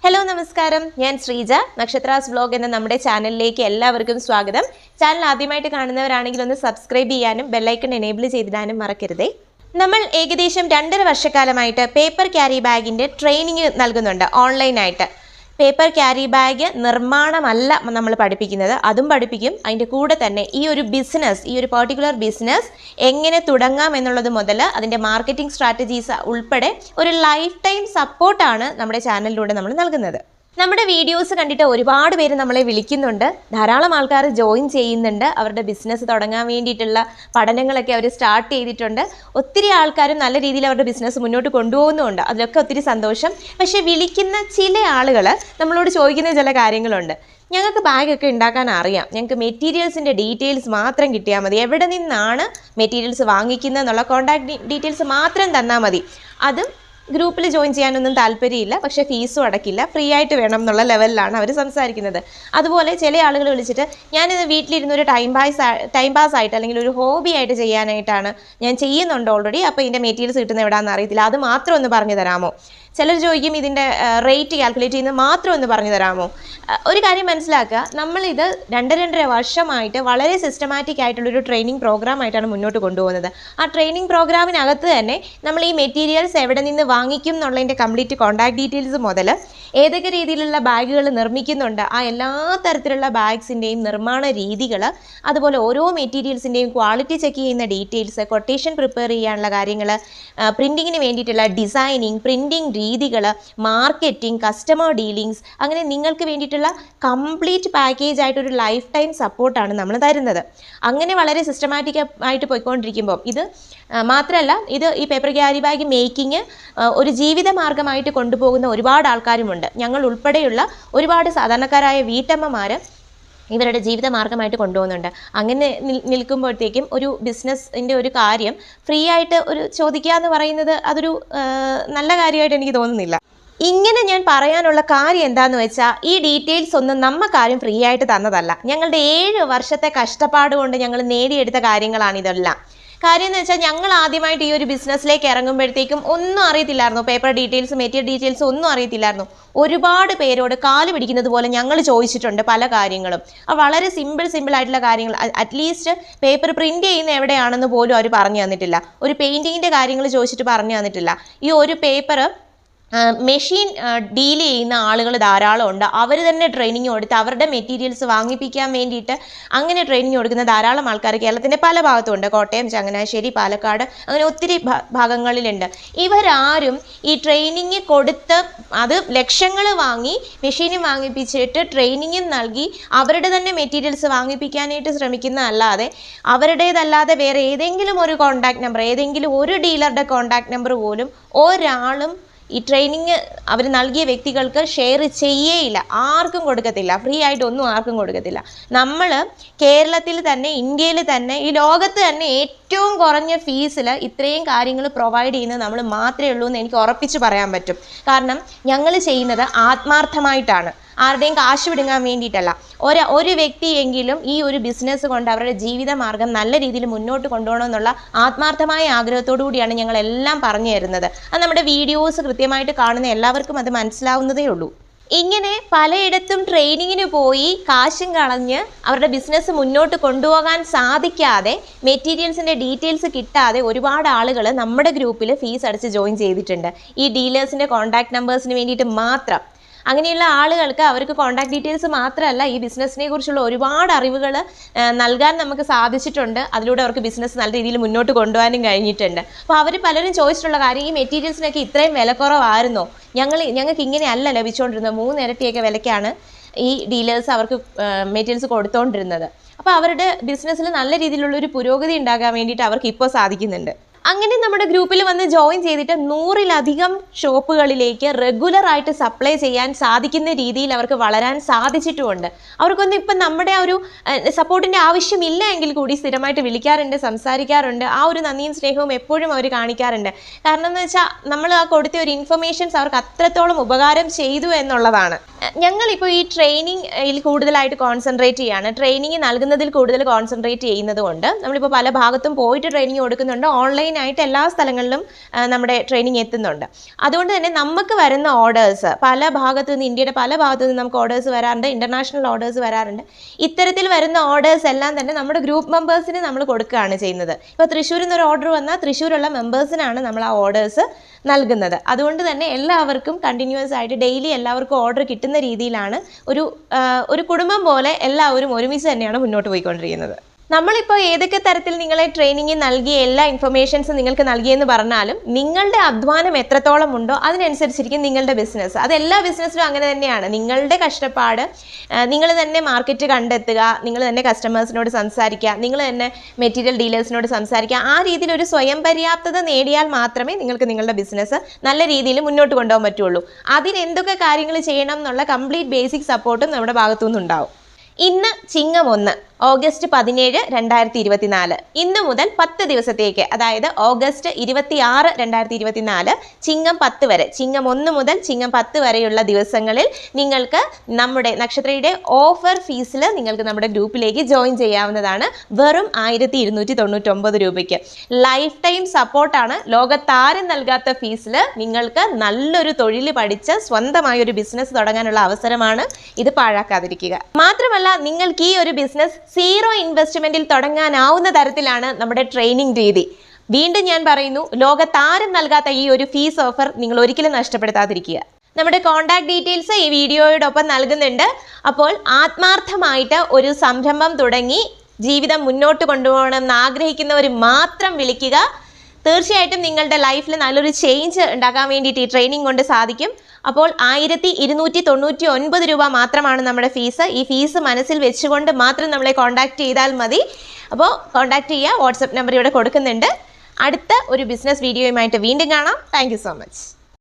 Hello നമസ്കാരം, ഞാൻ Sreeja. നക്ഷത്രാസ് vlog എന്ന നമ്മുടെ ചാനലിലേക്ക് എല്ലാവർക്കും സ്വാഗതം. ചാനൽ ആദ്യമായിട്ട് കാണുന്നവരാണെങ്കിൽ ഒന്ന് സബ്സ്ക്രൈബ് ചെയ്യാനും ബെല്ലൈക്കൺ എനേബിൾ ചെയ്തിടാനും മറക്കരുതേ. നമ്മൾ ഏകദേശം 2.5 വർഷക്കാലമായിട്ട് പേപ്പർ ക്യാരി ബാഗിൻ്റെ ട്രെയിനിങ് നൽകുന്നുണ്ട് ഓൺലൈനായിട്ട്. പേപ്പർ ക്യാരി ബാഗ് നിർമ്മാണമല്ല നമ്മൾ പഠിപ്പിക്കുന്നത്, അതും പഠിപ്പിക്കും. അതിൻ്റെ കൂടെ തന്നെ ഈ ഒരു പർട്ടിക്കുലർ ബിസിനസ് എങ്ങനെ തുടങ്ങാം എന്നുള്ളത് മുതൽ അതിൻ്റെ മാർക്കറ്റിംഗ് സ്ട്രാറ്റജീസ് ഉൾപ്പെടെ ഒരു ലൈഫ് ടൈം സപ്പോർട്ടാണ് നമ്മുടെ ചാനലിലൂടെ നമ്മൾ നൽകുന്നത്. നമ്മുടെ വീഡിയോസ് കണ്ടിട്ട് ഒരുപാട് പേര് നമ്മളെ വിളിക്കുന്നുണ്ട്, ധാരാളം ആൾക്കാർ ജോയിൻ ചെയ്യുന്നുണ്ട്, അവരുടെ ബിസിനസ് തുടങ്ങാൻ വേണ്ടിയിട്ടുള്ള പഠനങ്ങളൊക്കെ അവർ സ്റ്റാർട്ട് ചെയ്തിട്ടുണ്ട്. ഒത്തിരി ആൾക്കാരും നല്ല രീതിയിൽ അവരുടെ ബിസിനസ് മുന്നോട്ട് കൊണ്ടുപോകുന്നുമുണ്ട്, അതിലൊക്കെ ഒത്തിരി സന്തോഷം. പക്ഷേ വിളിക്കുന്ന ചില ആളുകൾ നമ്മളോട് ചോദിക്കുന്ന ചില കാര്യങ്ങളുണ്ട്. ഞങ്ങൾക്ക് ബാഗൊക്കെ ഉണ്ടാക്കാൻ അറിയാം, ഞങ്ങൾക്ക് മെറ്റീരിയൽസിൻ്റെ ഡീറ്റെയിൽസ് മാത്രം കിട്ടിയാൽ മതി, എവിടെ നിന്നാണ് മെറ്റീരിയൽസ് വാങ്ങിക്കുന്നത് എന്നുള്ള കോൺടാക്ട് ഡീറ്റെയിൽസ് മാത്രം തന്നാൽ മതി, അതും ഗ്രൂപ്പിൽ ജോയിൻ ചെയ്യാനൊന്നും താല്പര്യമില്ല, പക്ഷേ ഫീസും അടക്കില്ല, ഫ്രീ ആയിട്ട് വേണം എന്നുള്ള ലെവലിലാണ് അവർ സംസാരിക്കുന്നത്. അതുപോലെ ചില ആളുകൾ വിളിച്ചിട്ട് ഞാനിത് വീട്ടിലിരുന്ന് ഒരു ടൈം പാസ് ആയിട്ട് അല്ലെങ്കിൽ ഒരു ഹോബി ആയിട്ട് ചെയ്യാനായിട്ടാണ് ഞാൻ ചെയ്യുന്നുണ്ട് ഓൾറെഡി, അപ്പോൾ ഇതിൻ്റെ മെറ്റീരിയൽസ് കിട്ടുന്ന എവിടെയാണെന്ന് അറിയത്തില്ല, അത് മാത്രം ഒന്ന് പറഞ്ഞു തരാമോ? ചിലർ ചോദിക്കും ഇതിൻ്റെ റേറ്റ് കാൽക്കുലേറ്റ് ചെയ്യുന്നത് മാത്രം ഒന്ന് പറഞ്ഞു തരാമോ? ഒരു കാര്യം മനസ്സിലാക്കുക, നമ്മളിത് 2.5 വർഷമായിട്ട് വളരെ സിസ്റ്റമാറ്റിക് ആയിട്ടുള്ളൊരു ട്രെയിനിങ് പ്രോഗ്രാമായിട്ടാണ് മുന്നോട്ട് കൊണ്ടുപോകുന്നത്. ആ ട്രെയിനിങ് പ്രോഗ്രാമിനകത്ത് തന്നെ നമ്മൾ ഈ മെറ്റീരിയൽസ് എവിടെ നിന്ന് വാങ്ങിക്കും എന്നുള്ളതിൻ്റെ കംപ്ലീറ്റ് കോൺടാക്ട് ഡീറ്റെയിൽസ് മുതൽ ഏതൊക്കെ രീതിയിലുള്ള ബാഗുകൾ നിർമ്മിക്കുന്നുണ്ട്, ആ എല്ലാ തരത്തിലുള്ള ബാഗ്സിൻ്റെയും നിർമ്മാണ രീതികൾ, അതുപോലെ ഓരോ മെറ്റീരിയൽസിൻ്റെയും ക്വാളിറ്റി ചെക്ക് ചെയ്യുന്ന ഡീറ്റെയിൽസ്, കൊട്ടേഷൻ പ്രിപ്പയർ ചെയ്യാനുള്ള കാര്യങ്ങൾ, പ്രിൻറ്റിങ്ങിന് വേണ്ടിയിട്ടുള്ള ഡിസൈനിങ്, പ്രിൻറ്റിങ് രീതികൾ, മാർക്കറ്റിംഗ്, കസ്റ്റമർ ഡീലിങ്സ്, അങ്ങനെ നിങ്ങൾക്ക് വേണ്ടിയിട്ടുള്ള കംപ്ലീറ്റ് പാക്കേജ് ആയിട്ടൊരു ലൈഫ് ടൈം സപ്പോർട്ടാണ് നമ്മൾ തരുന്നത്. അങ്ങനെ വളരെ സിസ്റ്റമാറ്റിക് ആയിട്ട് പോയിക്കൊണ്ടിരിക്കുമ്പോൾ ഇത് മാത്രമല്ല, ഇത് ഈ പേപ്പർ ക്യാരി ബാഗ് മേക്കിങ് ഒരു ജീവിത മാർഗമായിട്ട് കൊണ്ടുപോകുന്ന ഒരുപാട് ആൾക്കാരുമുണ്ട്. ഞങ്ങൾ ഉൾപ്പെടെയുള്ള ഒരുപാട് സാധാരണക്കാരായ വീട്ടമ്മമാർ ഇവരുടെ ജീവിത മാർഗമായിട്ട് കൊണ്ടുപോകുന്നുണ്ട്. അങ്ങനെ നിൽക്കുമ്പോഴത്തേക്കും ഒരു ബിസിനസ്സിൻ്റെ ഒരു കാര്യം ഫ്രീ ആയിട്ട് ഒരു ചോദിക്കുക എന്ന് പറയുന്നത് അതൊരു നല്ല കാര്യമായിട്ട് എനിക്ക് തോന്നുന്നില്ല. ഇങ്ങനെ ഞാൻ പറയാനുള്ള കാര്യം എന്താണെന്ന് വെച്ചാൽ, ഈ ഡീറ്റെയിൽസ് ഒന്നും നമുക്കാരും ഫ്രീ ആയിട്ട് തന്നതല്ല, ഞങ്ങളുടെ 7 വർഷത്തെ കഷ്ടപ്പാട് കൊണ്ട് ഞങ്ങൾ നേടിയെടുത്ത കാര്യങ്ങളാണ് ഇതെല്ലാം. കാര്യം എന്ന് വെച്ചാൽ, ഞങ്ങൾ ആദ്യമായിട്ട് ഈ ഒരു ബിസിനസ്സിലേക്ക് ഇറങ്ങുമ്പോഴത്തേക്കും ഒന്നും അറിയത്തില്ലായിരുന്നു, പേപ്പർ ഡീറ്റെയിൽസ്, മെറ്റീരിയൽ ഡീറ്റെയിൽസ് ഒന്നും അറിയത്തില്ലായിരുന്നു. ഒരുപാട് പേരോട് കാല് പിടിക്കുന്നത് പോലെ ഞങ്ങൾ ചോദിച്ചിട്ടുണ്ട് പല കാര്യങ്ങളും. വളരെ സിമ്പിൾ ആയിട്ടുള്ള കാര്യങ്ങൾ, അറ്റ്ലീസ്റ്റ് പേപ്പർ പ്രിൻറ്റ് ചെയ്യുന്ന എവിടെയാണെന്ന് പോലും അവർ പറഞ്ഞു തന്നിട്ടില്ല. ഒരു പെയിൻറ്റിങ്ങിൻ്റെ കാര്യങ്ങൾ ചോദിച്ചിട്ട് പറഞ്ഞു തന്നിട്ടില്ല. ഈ ഒരു പേപ്പർ മെഷീൻ ഡീൽ ചെയ്യുന്ന ആളുകൾ ധാരാളം ഉണ്ട്, അവർ തന്നെ ട്രെയിനിങ് കൊടുത്ത് അവരുടെ മെറ്റീരിയൽസ് വാങ്ങിപ്പിക്കാൻ വേണ്ടിയിട്ട് അങ്ങനെ ട്രെയിനിങ് കൊടുക്കുന്ന ധാരാളം ആൾക്കാർ കേരളത്തിൻ്റെ പല ഭാഗത്തുമുണ്ട്. കോട്ടയം, ചങ്ങനാശ്ശേരി, പാലക്കാട്, അങ്ങനെ ഒത്തിരി ഭാഗങ്ങളിലുണ്ട്. ഇവരാരും ഈ ട്രെയിനിങ് കൊടുത്ത് അത് ലക്ഷങ്ങൾ വാങ്ങി മെഷീന് വാങ്ങിപ്പിച്ചിട്ട് ട്രെയിനിങ്ങും നൽകി അവരുടെ തന്നെ മെറ്റീരിയൽസ് വാങ്ങിപ്പിക്കാനായിട്ട് ശ്രമിക്കുന്നതല്ലാതെ, അവരുടേതല്ലാതെ വേറെ ഏതെങ്കിലും ഒരു കോൺടാക്ട് നമ്പർ, ഏതെങ്കിലും ഒരു ഡീലറുടെ കോൺടാക്ട് നമ്പർ പോലും ഒരാളും ഈ ട്രെയിനിങ് അവർ നൽകിയ വ്യക്തികൾക്ക് ഷെയർ ചെയ്യേയില്ല, ആർക്കും കൊടുക്കത്തില്ല, ഫ്രീ ആയിട്ട് ഒന്നും ആർക്കും കൊടുക്കത്തില്ല. നമ്മൾ കേരളത്തിൽ തന്നെ, ഇന്ത്യയിൽ തന്നെ, ഈ ലോകത്ത് തന്നെ ഏറ്റവും കുറഞ്ഞ ഫീസിൽ ഇത്രയും കാര്യങ്ങൾ പ്രൊവൈഡ് ചെയ്യുന്നത് നമ്മൾ മാത്രമേ ഉള്ളൂ എന്ന് എനിക്ക് ഉറപ്പിച്ച് പറയാൻ പറ്റും. കാരണം ഞങ്ങൾ ചെയ്യുന്നത് ആത്മാർത്ഥമായിട്ടാണ്, ആരുടെയും കാശ് വിടുങ്ങാൻ വേണ്ടിയിട്ടല്ല. ഒരു വ്യക്തിയെങ്കിലും ഈ ഒരു ബിസിനസ് കൊണ്ട് അവരുടെ ജീവിത മാർഗം നല്ല രീതിയിൽ മുന്നോട്ട് കൊണ്ടുപോകണമെന്നുള്ള ആത്മാർത്ഥമായ ആഗ്രഹത്തോടു കൂടിയാണ് ഞങ്ങളെല്ലാം പറഞ്ഞു തരുന്നത്. അത് നമ്മുടെ വീഡിയോസ് കൃത്യമായിട്ട് കാണുന്ന എല്ലാവർക്കും അത് മനസ്സിലാവുന്നതേ ഉള്ളൂ. ഇങ്ങനെ പലയിടത്തും ട്രെയിനിങ്ങിന് പോയി കാശും കളഞ്ഞ് അവരുടെ ബിസിനസ് മുന്നോട്ട് കൊണ്ടുപോകാൻ സാധിക്കാതെ, മെറ്റീരിയൽസിൻ്റെ ഡീറ്റെയിൽസ് കിട്ടാതെ ഒരുപാട് ആളുകൾ നമ്മുടെ ഗ്രൂപ്പിൽ ഫീസ് അടച്ച് ജോയിൻ ചെയ്തിട്ടുണ്ട്, ഈ ഡീലേഴ്സിൻ്റെ കോൺടാക്ട് നമ്പേഴ്സിന് വേണ്ടിയിട്ട് മാത്രം. അങ്ങനെയുള്ള ആളുകൾക്ക് അവർക്ക് കോൺടാക്ട് ഡീറ്റെയിൽസ് മാത്രമല്ല, ഈ ബിസിനസ്സിനെ കുറിച്ചുള്ള ഒരുപാട് അറിവുകൾ നൽകാൻ നമുക്ക് സാധിച്ചിട്ടുണ്ട്. അതിലൂടെ അവർക്ക് ബിസിനസ് നല്ല രീതിയിൽ മുന്നോട്ട് കൊണ്ടുപോകാനും കഴിഞ്ഞിട്ടുണ്ട്. അപ്പോൾ അവർ പലരും ചോദിച്ചിട്ടുള്ള കാര്യം, ഈ മെറ്റീരിയൽസിനൊക്കെ ഇത്രയും വില കുറവായിരുന്നോ? ഞങ്ങൾക്ക് ഇങ്ങനെയല്ല ലഭിച്ചുകൊണ്ടിരുന്നത്, 3 ഇരട്ടിയൊക്കെ വിലയ്ക്കാണ് ഈ ഡീലേഴ്സ് അവർക്ക് മെറ്റീരിയൽസ് കൊടുത്തുകൊണ്ടിരുന്നത്. അപ്പോൾ അവരുടെ ബിസിനസ്സിൽ നല്ല രീതിയിലുള്ളൊരു പുരോഗതി ഉണ്ടാകാൻ വേണ്ടിയിട്ട് അവർക്ക് ഇപ്പോൾ സാധിക്കുന്നുണ്ട്. അങ്ങനെ നമ്മുടെ ഗ്രൂപ്പിൽ വന്ന് ജോയിൻ ചെയ്തിട്ട് 100-ലധികം ഷോപ്പുകളിലേക്ക് റെഗുലറായിട്ട് സപ്ലൈ ചെയ്യാൻ സാധിക്കുന്ന രീതിയിൽ അവർക്ക് വളരാൻ സാധിച്ചിട്ടുമുണ്ട്. അവർക്കൊന്നും ഇപ്പം നമ്മുടെ ആ ഒരു സപ്പോർട്ടിൻ്റെ ആവശ്യമില്ല എങ്കിൽ കൂടി സ്ഥിരമായിട്ട് വിളിക്കാറുണ്ട്, സംസാരിക്കാറുണ്ട്. ആ ഒരു നന്ദിയും സ്നേഹവും എപ്പോഴും അവർ കാണിക്കാറുണ്ട്. കാരണം എന്ന് വെച്ചാൽ, നമ്മൾ ആ കൊടുത്ത ഒരു ഇൻഫർമേഷൻസ് അവർക്ക് അത്രത്തോളം ഉപകാരം ചെയ്തു എന്നുള്ളതാണ്. ഞങ്ങളിപ്പോൾ ഈ ട്രെയിനിങ്ങിൽ കൂടുതലായിട്ട് കോൺസെൻട്രേറ്റ് ചെയ്യാണ്, ട്രെയിനിങ് നൽകുന്നതിൽ കൂടുതൽ കോൺസെൻട്രേറ്റ് ചെയ്യുന്നത് കൊണ്ട് നമ്മളിപ്പോൾ പല ഭാഗത്തും പോയിട്ട് ട്രെയിനിങ് കൊടുക്കുന്നുണ്ട്, ഓൺലൈൻ ഓൺലൈനായിട്ട് എല്ലാ സ്ഥലങ്ങളിലും നമ്മുടെ ട്രെയിനിങ് എത്തുന്നുണ്ട്. അതുകൊണ്ട് തന്നെ നമുക്ക് വരുന്ന ഓർഡേഴ്സ് പല ഭാഗത്തു നിന്ന്, ഇന്ത്യയുടെ പല ഭാഗത്തു നിന്ന് നമുക്ക് ഓർഡേഴ്സ് വരാറുണ്ട്, ഇൻ്റർനാഷണൽ ഓർഡേഴ്സ് വരാറുണ്ട്. ഇത്തരത്തിൽ വരുന്ന ഓർഡേഴ്സ് എല്ലാം തന്നെ നമ്മുടെ ഗ്രൂപ്പ് മെമ്പേഴ്സിന് നമ്മൾ കൊടുക്കുകയാണ് ചെയ്യുന്നത്. ഇപ്പോൾ തൃശ്ശൂരിൽ നിന്നൊരു ഓർഡർ വന്നാൽ തൃശ്ശൂരുള്ള മെമ്പേഴ്സിനാണ് നമ്മൾ ആ ഓർഡേഴ്സ് നൽകുന്നത്. അതുകൊണ്ട് തന്നെ എല്ലാവർക്കും കണ്ടിന്യൂസ് ആയിട്ട് ഡെയിലി എല്ലാവർക്കും ഓർഡർ കിട്ടുന്ന രീതിയിലാണ് ഒരു കുടുംബം പോലെ എല്ലാവരും ഒരുമിച്ച് തന്നെയാണ് മുന്നോട്ട് പോയിക്കൊണ്ടിരിക്കുന്നത്. നമ്മളിപ്പോൾ ഏതൊക്കെ തരത്തിൽ നിങ്ങളെ ട്രെയിനിങ് നൽകിയ എല്ലാ ഇൻഫർമേഷൻസും നിങ്ങൾക്ക് നൽകിയെന്ന് പറഞ്ഞാലും നിങ്ങളുടെ അധ്വാനം എത്രത്തോളം ഉണ്ടോ അതിനനുസരിച്ചിരിക്കും നിങ്ങളുടെ ബിസിനസ്. അത് എല്ലാ ബിസിനസ്സിലും അങ്ങനെ തന്നെയാണ്. നിങ്ങളുടെ കഷ്ടപ്പാട്, നിങ്ങൾ തന്നെ മാർക്കറ്റ് കണ്ടെത്തുക, നിങ്ങൾ തന്നെ കസ്റ്റമേഴ്സിനോട് സംസാരിക്കുക, നിങ്ങൾ തന്നെ മെറ്റീരിയൽ ഡീലേഴ്സിനോട് സംസാരിക്കുക, ആ രീതിയിൽ ഒരു സ്വയം പര്യാപ്തത നേടിയാൽ മാത്രമേ നിങ്ങൾക്ക് നിങ്ങളുടെ ബിസിനസ് നല്ല രീതിയിൽ മുന്നോട്ട് കൊണ്ടുപോകാൻ പറ്റുള്ളൂ. അതിന് എന്തൊക്കെ കാര്യങ്ങൾ ചെയ്യണം എന്നുള്ള കംപ്ലീറ്റ് ബേസിക് സപ്പോർട്ടും നമ്മുടെ ഭാഗത്തു നിന്നുണ്ടാവും. ഇന്ന് ചിങ്ങം 1 ഓഗസ്റ്റ് 17, 2024 ഇന്ന് മുതൽ 10 ദിവസത്തേക്ക്, അതായത് ഓഗസ്റ്റ് 26, 2024 ചിങ്ങം 10 വരെ, ചിങ്ങം 1 മുതൽ ചിങ്ങം 10 വരെയുള്ള ദിവസങ്ങളിൽ നിങ്ങൾക്ക് നമ്മുടെ നക്ഷത്രയുടെ ഓഫർ ഫീസിൽ നിങ്ങൾക്ക് നമ്മുടെ ഗ്രൂപ്പിലേക്ക് ജോയിൻ ചെയ്യാവുന്നതാണ്. വെറും 1299 രൂപയ്ക്ക് ലൈഫ് ടൈം സപ്പോർട്ടാണ്. ലോകത്താരും നൽകാത്ത ഫീസിൽ നിങ്ങൾക്ക് നല്ലൊരു തൊഴിൽ പഠിച്ച് സ്വന്തമായൊരു ബിസിനസ് തുടങ്ങാനുള്ള അവസരമാണ്. ഇത് പാഴാക്കാതിരിക്കുക. മാത്രമല്ല, നിങ്ങൾക്ക് ഈ ഒരു ബിസിനസ് 0 ഇൻവെസ്റ്റ്മെന്റിൽ തുടങ്ങാനാവുന്ന തരത്തിലാണ് നമ്മുടെ ട്രെയിനിങ് രീതി. വീണ്ടും ഞാൻ പറയുന്നു, ലോകത്താരും നൽകാത്ത ഈ ഒരു ഫീസ് ഓഫർ നിങ്ങൾ ഒരിക്കലും നഷ്ടപ്പെടുത്താതിരിക്കുക. നമ്മുടെ കോൺടാക്ട് ഡീറ്റെയിൽസ് ഈ വീഡിയോയോടൊപ്പം നൽകുന്നുണ്ട്. അപ്പോൾ ആത്മാർത്ഥമായിട്ട് ഒരു സംരംഭം തുടങ്ങി ജീവിതം മുന്നോട്ട് കൊണ്ടുപോകണമെന്ന് ആഗ്രഹിക്കുന്നവർ മാത്രം വിളിക്കുക. തീർച്ചയായിട്ടും നിങ്ങളുടെ ലൈഫിൽ നല്ലൊരു ചേഞ്ച് ഉണ്ടാക്കാൻ വേണ്ടിയിട്ട് ഈ ട്രെയിനിങ് കൊണ്ട് സാധിക്കും. അപ്പോൾ 1299 രൂപ മാത്രമാണ് നമ്മുടെ ഫീസ്. ഈ ഫീസ് മനസ്സിൽ വെച്ചുകൊണ്ട് മാത്രം നമ്മളെ കോൺടാക്ട് ചെയ്താൽ മതി. അപ്പോൾ കോൺടാക്ട് ചെയ്യുക. വാട്സപ്പ് നമ്പർ ഇവിടെ കൊടുക്കുന്നുണ്ട്. അടുത്ത ഒരു ബിസിനസ് വീഡിയോയുമായിട്ട് വീണ്ടും കാണാം. Thank you so much.